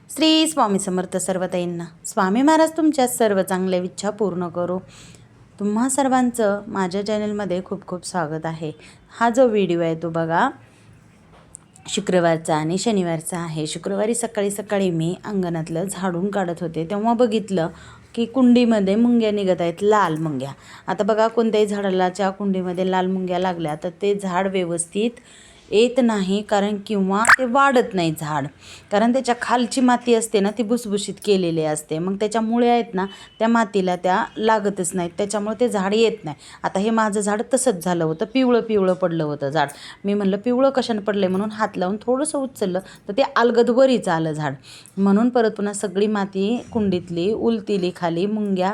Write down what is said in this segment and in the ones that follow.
श्री स्वामी समर्थ सर्वताईंना. स्वामी महाराज तुमच्या सर्व चांगल्या इच्छा पूर्ण करो. तुम्हा सर्वांचं माझ्या चॅनलमध्ये खूप खूप स्वागत आहे. हा जो व्हिडिओ आहे तो बघा शुक्रवारचा आणि शनिवारचा आहे. शुक्रवारी सकाळी सकाळी मी अंगणातलं झाडून काढत होते तेव्हा बघितलं की कुंडीमध्ये मुंग्या निघत आहेत, लाल मुंग्या. आता बघा कोणत्याही झाडालाच्या कुंडीमध्ये लाल मुंग्या लागल्या तर ते झाड व्यवस्थित येत नाही, कारण किंवा ते वाढत नाही झाड, कारण त्याच्या खालची माती असते ना ती भुसभुशीत केलेली असते. मग त्याच्या मुळे आहेत ना त्या मातीला त्या लागतच नाहीत, त्याच्यामुळे ते झाड येत नाही. आता हे माझं झाड तसंच झालं होतं, पिवळं पिवळं पडलं होतं झाड. मी म्हणलं पिवळं कशानं पडलं म्हणून हात लावून थोडंसं उचललं तर ते अलगद वरीच आलं झाड. म्हणून परत पुन्हा सगळी माती कुंडीतली उलतीली खाली, मुंग्या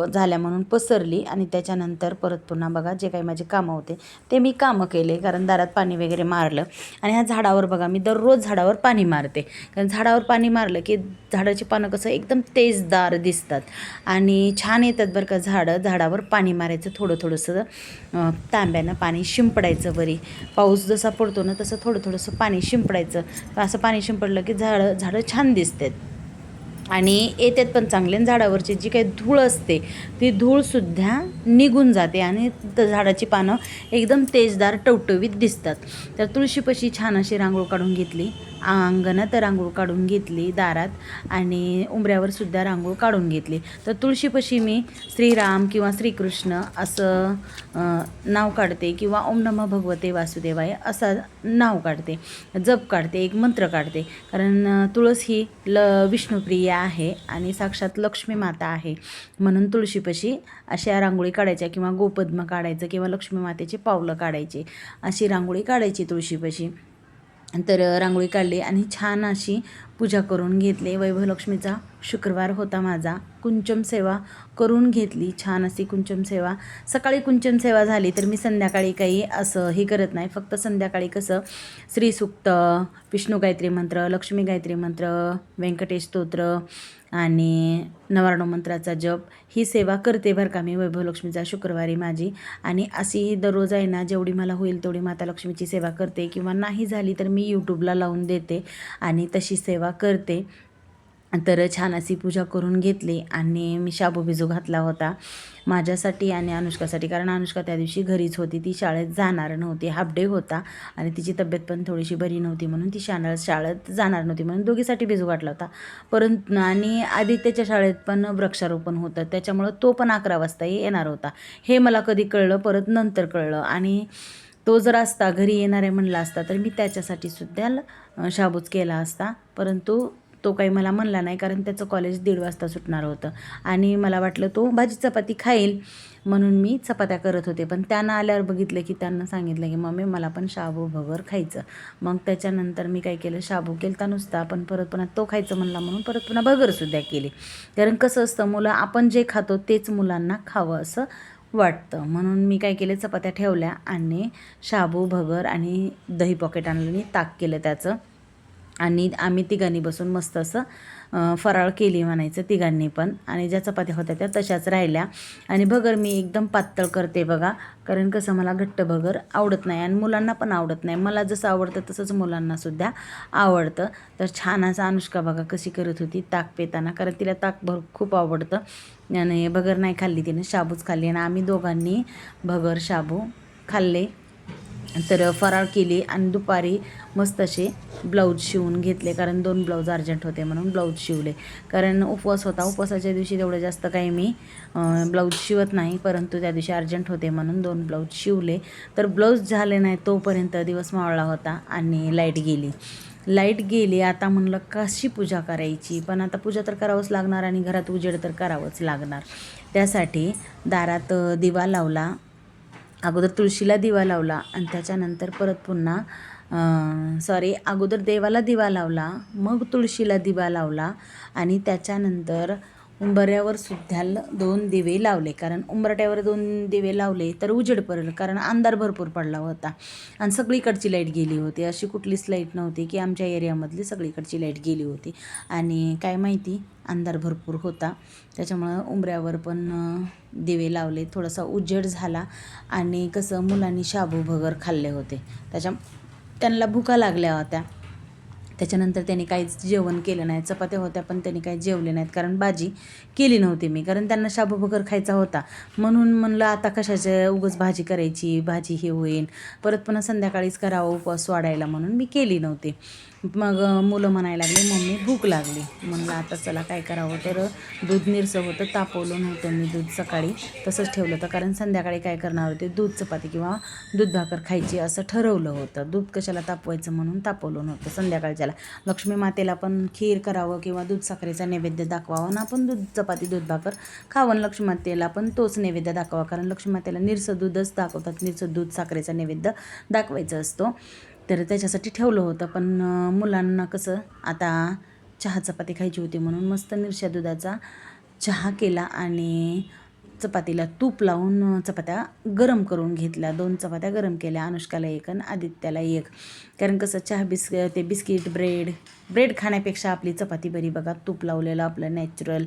झाल्या म्हणून पसरली. आणि त्याच्यानंतर परत पुन्हा बघा जे काही माझे कामं होते ते मी कामं केले, कारण दारात पाणी वगैरे मारलं. आणि ह्या झाडावर बघा मी दररोज झाडावर पाणी मारते, कारण झाडावर पाणी मारलं की झाडाची पानं कसं एकदम तेजदार दिसतात आणि छान येतात बरं का झाडं. झाडावर पाणी मारायचं, थोडं थोडंसं तांब्यानं पाणी शिंपडायचं. वरी पाऊस जसा पडतो ना तसं थोडं थोडंसं पाणी शिंपडायचं. असं पाणी शिंपडलं की झाडं छान दिसतात आणि येतात पण चांगले. झाडावरची जी काही धूळ असते ती धूळसुद्धा निघून जाते आणि झाडाची पानं एकदम तेजदार टवटवीत दिसतात. तर तुळशीपाशी छान अशी रांगोळ काढून घेतली, अंगणात रांगोळ काढून घेतली, दारात आणि उंबऱ्यावर सुद्धा रांगोळ काढून घेतली. तर तुळशीपाशी मी श्रीराम किंवा श्रीकृष्ण असं नाव काढते, किंवा ओम नमः भगवते वासुदेवाय असं नाव काढते, जप काढते, एक मंत्र काढते. कारण तुळस ही विष्णुप्रिय आहे आणि साक्षात लक्ष्मी माता आहे. म्हणून तुळशीपाशी अशा रांगोळी काढायच्या, किंवा गोपद्म काढायचं, किंवा लक्ष्मी मातेची पावलं काढायची, अशी रांगोळी काढायची तुळशीपाशी. तर रांगोळी काढली आणि छान अशी पूजा करून घेतली. वैभवलक्ष्मीचा शुक्रवार होता माझा. कुंचम सेवा करून घेतली, छान अशी कुंचम सेवा. सकाळी कुंचम सेवा झाली तर मी संध्याकाळी काही असं हे करत नाही. फक्त संध्याकाळी कसं श्रीसूक्त, विष्णू गायत्री मंत्र, लक्ष्मी गायत्री मंत्र, व्यंकटेश स्तोत्र आणि नवार्णव मंत्राचा जप ही सेवा करते बरं का मी वैभवलक्ष्मीचा शुक्रवारी माझी. आणि अशी दररोज आहे ना जेवढी मला होईल तेवढी माता लक्ष्मीची सेवा करते, किंवा नाही झाली तर मी यूट्यूबला लावून देते आणि तशी सेवा करते. तर छान अशी पूजा करून घेतली आणि मी शाबू भिजू घातला होता माझ्यासाठी आणि अनुष्कासाठी, कारण अनुष्का त्या दिवशी घरीच होती, ती शाळेत जाणार नव्हती, हाफ डे होता आणि तिची तब्येत पण थोडीशी बरी नव्हती म्हणून ती शाळेत जाणार नव्हती, म्हणून दोघीसाठी भिजू घातला होता. परंतु आणि आदित्यच्या शाळेत पण वृक्षारोपण होतं, त्याच्यामुळं तो पण 11 वाजता येणार होता. हे मला कधी कळलं, परत नंतर कळलं. आणि तो जर असता घरी येणार आहे म्हणला असता तर मी त्याच्यासाठी सुद्धा शाबूच केला असता, परंतु तो काही मला म्हणला नाही, कारण त्याचं कॉलेज 1:30 वाजता सुटणार होतं आणि मला वाटलं तो भाजी चपाती खाईल म्हणून मी चपात्या करत होते. पण त्यानं आल्यावर बघितलं की त्यांना सांगितलं की मम्मी मला पण शाबू भगर खायचं. मग त्याच्यानंतर मी काय केलं, शाबू केलता नुसता, पण परत पुन्हा तो खायचं म्हणला म्हणून परत पुन्हा भगरसुद्धा केली. कारण कसं असतं, मुलं आपण जे खातो तेच मुलांना खावं असं वाटतं. म्हणून मी काय केले, चपात्या ठेवल्या आणि शाबू भगर आणि दही पॉकेट आणलं आणि ताक केलं त्याचं. आणि आम्ही तिघांनी बसून मस्त असं फराळ केली म्हणायचं तिघांनी पण. आणि ज्या चपात्या होत्या त्या तशाच राहिल्या. आणि भगर मी एकदम पातळ करते बघा, कारण कसं मला घट्ट भगर आवडत नाही आणि मुलांना पण आवडत नाही. मला जसं आवडतं तसंच मुलांनासुद्धा आवडतं. तर छान असं अनुष्का बघा कशी करत होती ताक पेताना, कारण तिला ताक खूप आवडतं आणि भगर नाही खाल्ली तिने, शाबूच खाल्ली. आणि आम्ही दोघांनी भगर शाबू खाल्ले. तर फराळ केली आणि दुपारी मस्त असे ब्लाऊज शिवून घेतले, कारण 2 ब्लाऊज अर्जंट होते म्हणून ब्लाऊज शिवले. कारण उपवास होता, उपवासाच्या दिवशी तेवढं जास्त काही मी ब्लाऊज शिवत नाही, परंतु त्या दिवशी अर्जंट होते म्हणून 2 ब्लाऊज शिवले. तर ब्लाऊज झाले नाही तोपर्यंत दिवस मावळला होता आणि लाईट गेली. आता म्हणलं कशी पूजा करायची, पण आता पूजा तर करावंच लागणार आणि घरात उजेड तर करावंच लागणार. त्यासाठी दारात दिवा लावला, अगोदर तुळशीला दिवा लावला आणि त्याच्यानंतर परत पुन्हा अगोदर देवाला दिवा लावला, मग तुळशीला दिवा लावला आणि त्याच्यानंतर उंबऱ्यावर सुद्धा 2 दिवे लावले. कारण उंबरट्यावर 2 दिवे लावले तर उजेड पडेल, कारण अंधार भरपूर पडला होता आणि सगळीकडची लाईट गेली होती. अशी कुठलीच लाईट नव्हती की आमच्या एरियामधली सगळीकडची लाईट गेली होती. आणि काय माहिती अंधार भरपूर होता, त्याच्यामुळं उंबऱ्यावर पण दिवे लावले, थोडासा उजेड झाला. आणि कसं मुलांनी शाबू भगर खाल्ले होते, त्यांना भुका लागल्या होत्या, त्याच्यानंतर त्यांनी काहीच जेवण केलं नाही. चपात्या होत्या पण त्यांनी काही जेवले नाहीत, कारण भाजी केली नव्हती मी, कारण त्यांना शाबू भगर खायचा होता. म्हणून म्हणलं आता कशाचं उगाच भाजी करायची, भाजी हे होईल, परत पुन्हा संध्याकाळीच करावं उपवास सोडायला, म्हणून मी केली नव्हती. मग मुलं म्हणायला लागले, मम्मी भूक लागली. म्हणलं आता चला काय करावं, तर दूध निरसं होतं, तापवलं नव्हतं मी दूध सकाळी, तसंच ठेवलं होतं, कारण संध्याकाळी काय करणार होते, दूध चपाती किंवा दूध भाकर खायची असं ठरवलं होतं. दूध कशाला तापवायचं म्हणून तापवलं नव्हतं. संध्याकाळच्याला लक्ष्मी मातेला पण खीर करावं किंवा दूध साखरेचा नैवेद्य दाखवावा ना, आपण दूध चपाती दूध भाकर खावं, लक्ष्मी मातेला पण तोच नैवेद्य दाखवावा, कारण लक्ष्मी मातेला निरसं दूधच दाखवतात, निरसं दूध साखरेचा नैवेद्य दाखवायचा असतो. तर त्याच्यासाठी ठेवलं होतं. पण मुलांना कसं आता चहा चपाती खायची होती, म्हणून मस्त निरशा दुधाचा चहा केला आणि चपातीला तूप लावून चपात्या गरम करून घेतल्या. 2 चपात्या गरम केल्या, अनुष्काला 1 आणि आदित्याला 1. कारण कसं चहा बिस्किट ब्रेड खाण्यापेक्षा आपली चपाती बरी बघा. तूप लावलेलं आपलं नॅचरल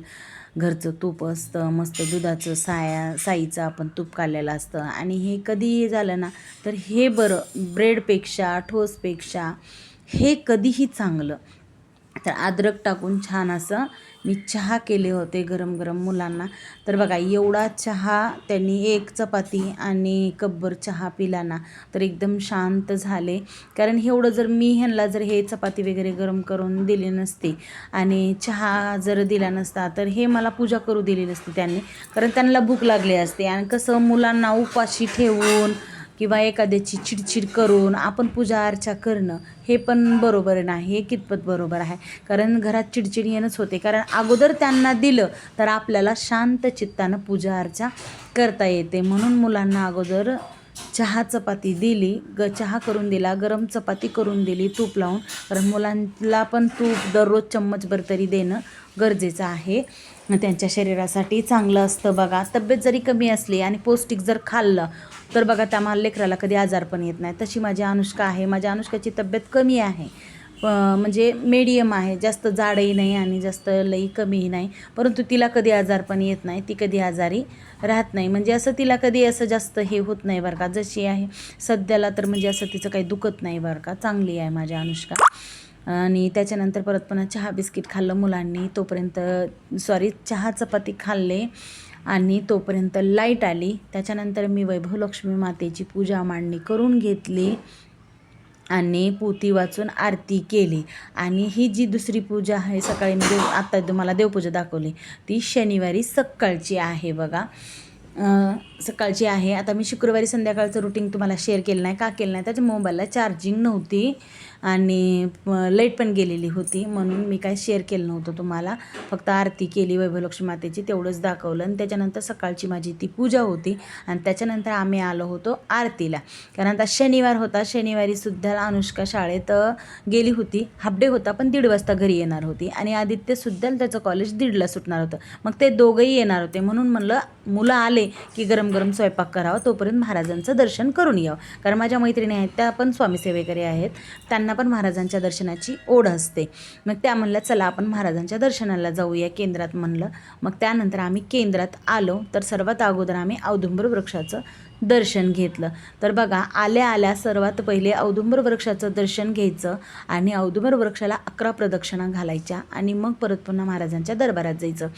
घरचं तूप असतं, मस्त दुधाचं साईचं आपण तूप काढलेलं असतं. आणि हे कधीही झालं ना तर हे बरं, ब्रेडपेक्षा ठोसपेक्षा हे कधीही चांगलं. तर अद्रक टाकून छान असं मी चहा केले होते गरम गरम मुलांना. तर बघा एवढा चहा त्यांनी 1 चपाती आणि कपभर चहा पिला ना तर एकदम शांत झाले. कारण एवढं जर मी ह्यांना जर हे चपाती वगैरे गरम करून दिली नसती आणि चहा जर दिला नसता तर हे मला पूजा करू दिली नसती त्यांनी, कारण त्यांना भूक लागली असते. आणि कसं मुलांना उपाशी ठेवून किंवा एखाद्याची चिडचिड करून आपण पूजा अर्चा करणं हे पण बरोबर नाही, हे कितपत बरोबर आहे. कारण घरात चिडचिड येणंच होते. कारण अगोदर त्यांना दिलं तर आपल्याला शांत चित्तानं पूजा अर्चा करता येते. म्हणून मुलांना अगोदर चहा चपाती दिली, चहा करून दिला, गरम चपाती करून दिली तूप लावून. कारण मुलांना पण तूप दररोज चम्मचभर तरी देणं गरजेचं आहे, त्यांच्या शरीरासाठी चांगलं असतं. बघा तब्येत जरी कमी असली आणि पौष्टिक जर खाल्लं तर बघा त्या लेकराला कधी आजार पण येत नाही. तशी माझी अनुष्का आहे. माझ्या अनुष्काची तब्येत कमी आहे, म्हणजे मीडियम आहे, जास्त जाडही नाही आणि जास्त लई कमीही नाही, परंतु तिला कधी आजार पण येत नाही, ती कधी आजारी राहत नाही. म्हणजे असं तिला कधी असं जास्त हे होत नाही बरं का. जशी आहे सध्याला तर म्हणजे असं तिचं काही दुखत नाही बरं का, चांगली आहे माझी अनुष्का. आणि त्याच्यानंतर परत पुन्हा चहा बिस्किट खाल्लं मुलांनी, तोपर्यंत चहा चपाती खाल्ले आणि तोपर्यंत लाईट आली. त्याच्यानंतर मी वैभव लक्ष्मी मातेची पूजा मांडणी करून घेतली आणि पोथी वाचून आरती केली. आणि ही जी दुसरी पूजा आहे सकाळी मी आत्ता तुम्हाला देवपूजा दाखवली, ती शनिवारी सकाळची आहे बघा, सकाळची आहे. आता मी शुक्रवारी संध्याकाळचं रुटीन तुम्हाला शेअर केलं नाही. का केलं नाही, त्याच्या मोबाईलला चार्जिंग नव्हती आणि लाईट पण गेलेली होती, म्हणून मी काय शेअर केलं नव्हतं तुम्हाला. फक्त आरती केली वैभवलक्ष्मी मातेची तेवढंच दाखवलं. आणि त्याच्यानंतर सकाळची माझी ती पूजा होती आणि त्याच्यानंतर आम्ही आलो होतो आरतीला. कारण आता शनिवार होता, शनिवारीसुद्धा अनुष्का शाळेत गेली होती, हाफ डे होता, पण 1:30 वाजता घरी येणार होती. आणि आदित्यसुद्धा त्याचं कॉलेज 1:30ला सुटणार होतं. मग ते दोघंही येणार होते, म्हणून म्हणलं मुलं आले की गरम गरम स्वयंपाक करावा, तोपर्यंत महाराजांचं दर्शन करून यावं. कारण माझ्या मैत्रिणी आहेत त्या पण स्वामीसेवेकरी आहेत, त्यांना पण महाराजांच्या दर्शनाची ओढ असते. मग त्या म्हणल्या चला आपण महाराजांच्या दर्शनाला जाऊया केंद्रात म्हणलं. मग त्यानंतर आम्ही केंद्रात आलो. तर सर्वात अगोदर आम्ही औदुंबर वृक्षाचं दर्शन घेतलं. तर बघा आल्या आल्या सर्वात पहिले औदुंबर वृक्षाचं दर्शन घ्यायचं आणि औदुंबर वृक्षाला 11 प्रदक्षिणा घालायच्या आणि मग परत पुन्हा महाराजांच्या दरबारात जायचं.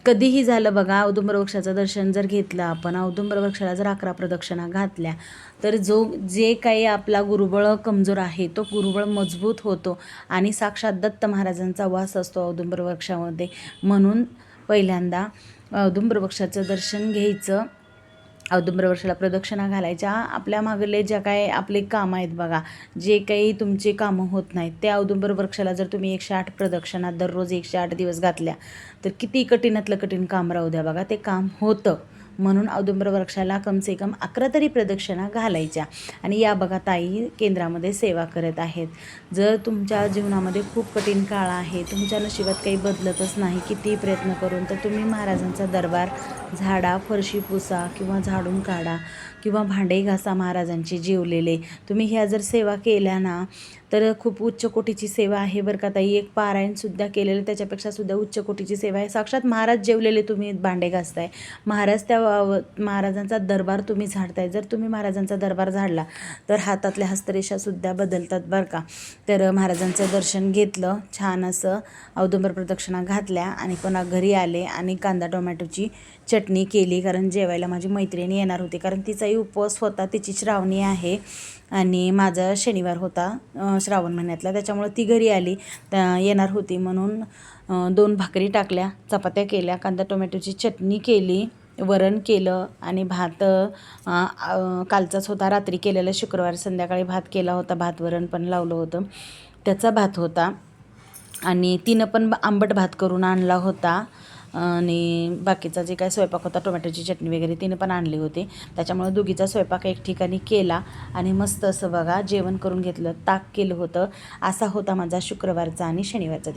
कधीही झालं बघा, औदुंबर वृक्षाचं दर्शन जर घेतलं आपण, औदुंबर वृक्षाला जर 11 प्रदक्षिणा घातल्या तर जे काही आपला गुरुबळ कमजोर आहे तो गुरुबळ मजबूत होतो आणि साक्षात दत्त महाराजांचा वास असतो औदुंबर वृक्षामध्ये. म्हणून पहिल्यांदा औदुंबर वृक्षाचं दर्शन घ्यायचं, औदुंबर वृक्षाला प्रदक्षिणा घालायच्या. आपल्या मागले ज्या काय आपले कामं आहेत बघा, जे काही तुमचे कामं होत नाहीत, त्या औदुंबर वृक्षाला जर तुम्ही 108 प्रदक्षिणा दररोज 108 दिवस घातल्या तर किती कठीणातलं कठीण काम राहू द्या बघा, ते काम होतं. म्हणून औदुंबर वृक्षाला कमसे कम 11 तरी प्रदक्षिणा घालायच्या. आणि या बघा ताई केंद्रामध्ये सेवा करत आहेत. जर तुमच्या जीवनामध्ये खूप कठीण काळ आहे, तुमच्या नशिबात काही बदलतच नाही कितीही प्रयत्न करून, तर तुम्ही महाराजांचा दरबार झाडा, फरशी पुसा किंवा झाडून काढा किंवा भांडे घासा महाराजांचे जेवलेले. तुम्ही ह्या जर सेवा केल्या ना तर खूप उच्च कोटीची सेवा आहे बरं का ताई. एक पारायणसुद्धा केलेलं त्याच्यापेक्षा सुद्धा उच्च कोटीची सेवा आहे. साक्षात महाराज जेवलेले तुम्ही भांडे घासताय, महाराज त्या महाराजांचा दरबार तुम्ही झाडताय. जर तुम्ही महाराजांचा दरबार झाडला तर हातातल्या हस्तरेषासुद्धा बदलतात बरं का. तर महाराजांचं दर्शन घेतलं, छान असं औदुंबर प्रदक्षिणा घातल्या आणि पुन्हा घरी आले आणि कांदा टोमॅटोची चटणी केली, कारण जेवायला माझी मैत्रिणी येणार होती, कारण तिचाही उपवास होता, तिची श्रावणी आहे आणि माझा शनिवार होता श्रावण महिन्यातला, त्याच्यामुळे ती घरी आली येणार होती म्हणून 2 भाकरी टाकल्या, चपात्या केल्या, कांदा टोमॅटोची चटणी केली, वरण केलं आणि भात कालचाच होता, रात्री केलेला, शुक्रवार संध्याकाळी भात केला होता, भात वरण पण लावलं होतं, त्याचा भात होता. आणि तिनं पण आंबट भात करून आणला होता आणि बाकीचा जे काय स्वयंपाक होता, टोमॅटोची चटणी वगैरे तिनं पण आणली होती. त्याच्यामुळे दोघीचा स्वयंपाक एक ठिकाणी केला आणि मस्त असं बघा जेवण करून घेतलं, ताक केलं होतं. असा होता माझा शुक्रवारचा आणि शनिवारचा